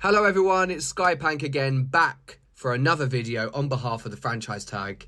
Hello everyone, it's Skypank again, back for another video on behalf of the franchise tag.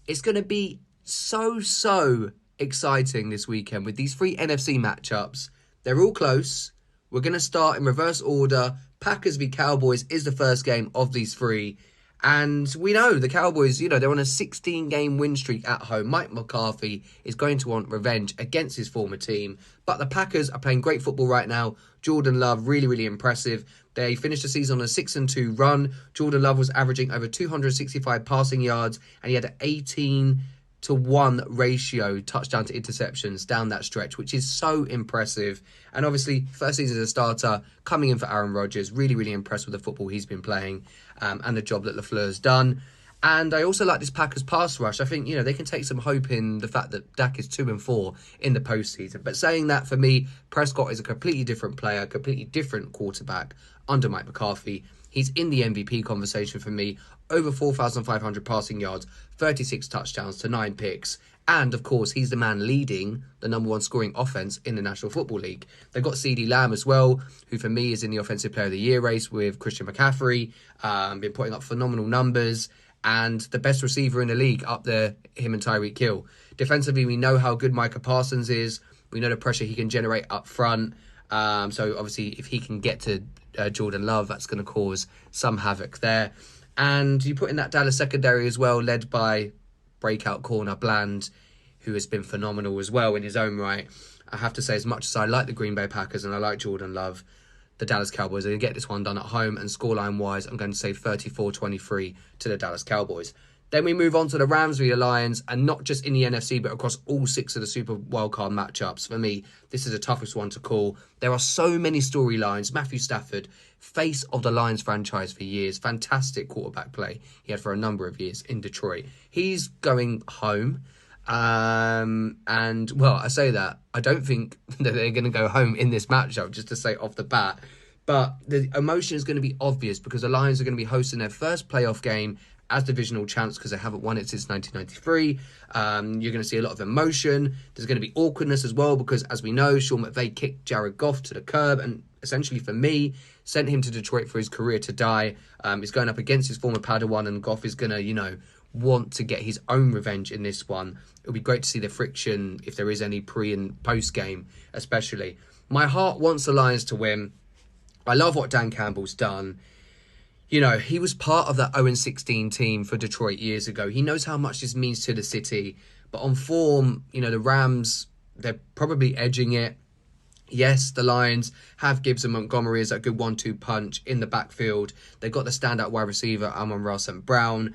It's going to be so exciting this weekend with these three NFC matchups. They're all close. We're going to start in reverse order. Packers v Cowboys is the first game of these three. And we know the Cowboys, they're on a 16-game win streak at home. Mike McCarthy is going to want revenge against his former team. But the Packers are playing great football right now. Jordan Love, really impressive. They finished the season on a 6-2 run. Jordan Love was averaging over 265 passing yards, and he had an 18-1 ratio touchdown to interceptions down that stretch, which is so impressive. And obviously, first season as a starter, coming in for Aaron Rodgers, really impressed with the football he's been playing and the job that LaFleur's done. And I also like this Packers pass rush. I think, they can take some hope in the fact that Dak is 2-4 in the postseason. But saying that, for me, Prescott is a completely different player, completely different quarterback under Mike McCarthy. He's in the MVP conversation for me. Over 4,500 passing yards, 36 touchdowns to 9 picks. And, of course, he's the man leading the number one scoring offense in the National Football League. They've got CeeDee Lamb as well, who for me is in the Offensive Player of the Year race with Christian McCaffrey. Been putting up phenomenal numbers. And the best receiver in the league up there, him and Tyreek Hill. Defensively, we know how good Micah Parsons is. We know the pressure he can generate up front. So, obviously, if he can get to Jordan Love, that's going to cause some havoc there. And you put in that Dallas secondary as well, led by breakout corner Bland, who has been phenomenal as well in his own right. I have to say, as much as I like the Green Bay Packers and I like Jordan Love, the Dallas Cowboys are going to get this one done at home. And scoreline-wise, I'm going to say 34-23 to the Dallas Cowboys. Then we move on to the Rams v the Lions, and not just in the NFC, but across all 6 of the Super Wildcard matchups. For me, this is the toughest one to call. There are so many storylines. Matthew Stafford, face of the Lions franchise for years. Fantastic quarterback play he had for a number of years in Detroit. He's going home. And, well, I say that. I don't think that they're going to go home in this matchup, just to say off the bat. But the emotion is going to be obvious because the Lions are going to be hosting their first playoff game as divisional champs because they haven't won it since 1993. You're going to see a lot of emotion. There's going to be awkwardness as well because, as we know, Sean McVay kicked Jared Goff to the curb and essentially, for me, sent him to Detroit for his career to die. He's going up against his former Padawan, and Goff is going to, want to get his own revenge in this one. It'll be great to see the friction, if there is any pre and post game, especially. My heart wants the Lions to win. I love what Dan Campbell's done. He was part of that 0-16 team for Detroit years ago. He knows how much this means to the city. But on form, the Rams, they're probably edging it. Yes, the Lions have Gibbs and Montgomery as a good 1-2 punch in the backfield. They've got the standout wide receiver, Amon-Ra St. Brown.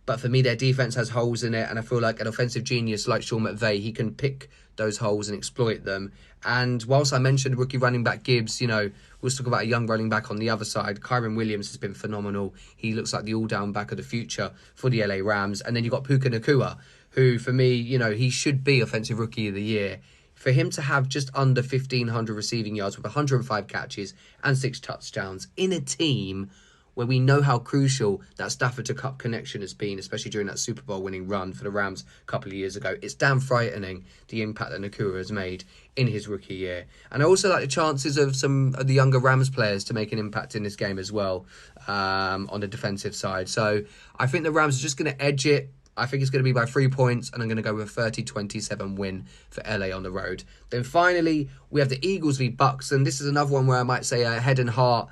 But for me, their defense has holes in it, and I feel like an offensive genius like Sean McVay, he can pick those holes and exploit them. And whilst I mentioned rookie running back Gibbs, we'll talk about a young running back on the other side. Kyron Williams has been phenomenal. He looks like the all-down back of the future for the LA Rams. And then you've got Puka Nacua, who for me, he should be Offensive Rookie of the Year. For him to have just under 1,500 receiving yards with 105 catches and 6 touchdowns in a team where we know how crucial that Stafford to Cup connection has been, especially during that Super Bowl winning run for the Rams a couple of years ago. It's damn frightening, the impact that Nacua has made in his rookie year. And I also like the chances of some of the younger Rams players to make an impact in this game as well, on the defensive side. So I think the Rams are just going to edge it. I think it's going to be by 3 points, and I'm going to go with a 30-27 win for LA on the road. Then finally, we have the Eagles v Bucks, and this is another one where I might say a head and heart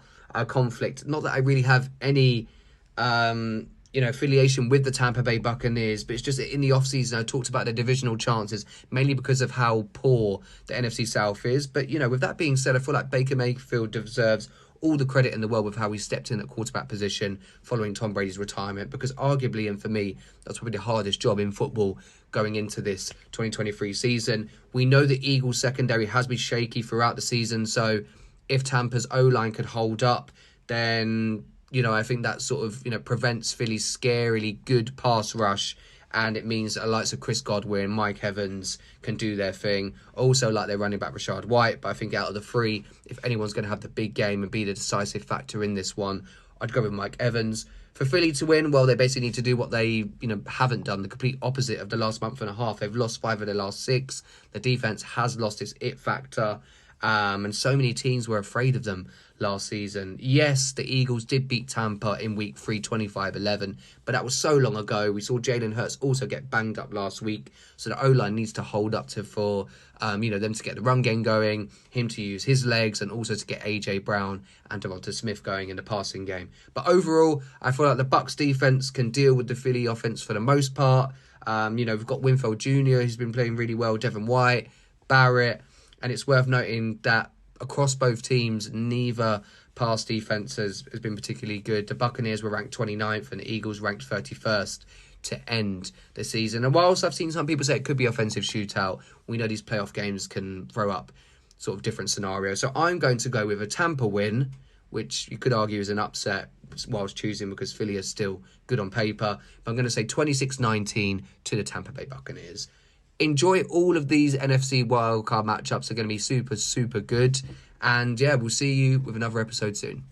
conflict. Not that I really have any, affiliation with the Tampa Bay Buccaneers, but it's just in the offseason I talked about the divisional chances, mainly because of how poor the NFC South is. But, with that being said, I feel like Baker Mayfield deserves all the credit in the world with how he stepped in at quarterback position following Tom Brady's retirement, because arguably, and for me, that's probably the hardest job in football going into this 2023 season. We know the Eagles secondary has been shaky throughout the season, so if Tampa's O-line could hold up, then, I think that sort of, prevents Philly's scarily good pass rush, and it means that the likes of Chris Godwin, Mike Evans can do their thing. Also, like their running back Rashad White, but I think out of the three, if anyone's going to have the big game and be the decisive factor in this one, I'd go with Mike Evans. For Philly to win, well, they basically need to do what they, haven't done, the complete opposite of the last month and a half. They've lost 5 of their last 6. The defense has lost its it factor. And so many teams were afraid of them last season. Yes, the Eagles did beat Tampa in week 3, 25-11, but that was so long ago. We saw Jalen Hurts also get banged up last week, so the O-line needs to hold up for them to get the run game going, him to use his legs, and also to get AJ Brown and Devonta Smith going in the passing game. But overall, I feel like the Bucs defense can deal with the Philly offense for the most part. We've got Winfield Jr., who's been playing really well, Devin White, Barrett, and it's worth noting that across both teams, neither pass defense has been particularly good. The Buccaneers were ranked 29th and the Eagles ranked 31st to end the season. And whilst I've seen some people say it could be offensive shootout, we know these playoff games can throw up sort of different scenarios. So I'm going to go with a Tampa win, which you could argue is an upset whilst choosing because Philly is still good on paper. But I'm going to say 26-19 to the Tampa Bay Buccaneers. Enjoy all of these NFC Wildcard matchups. They're going to be super, super good. And yeah, we'll see you with another episode soon.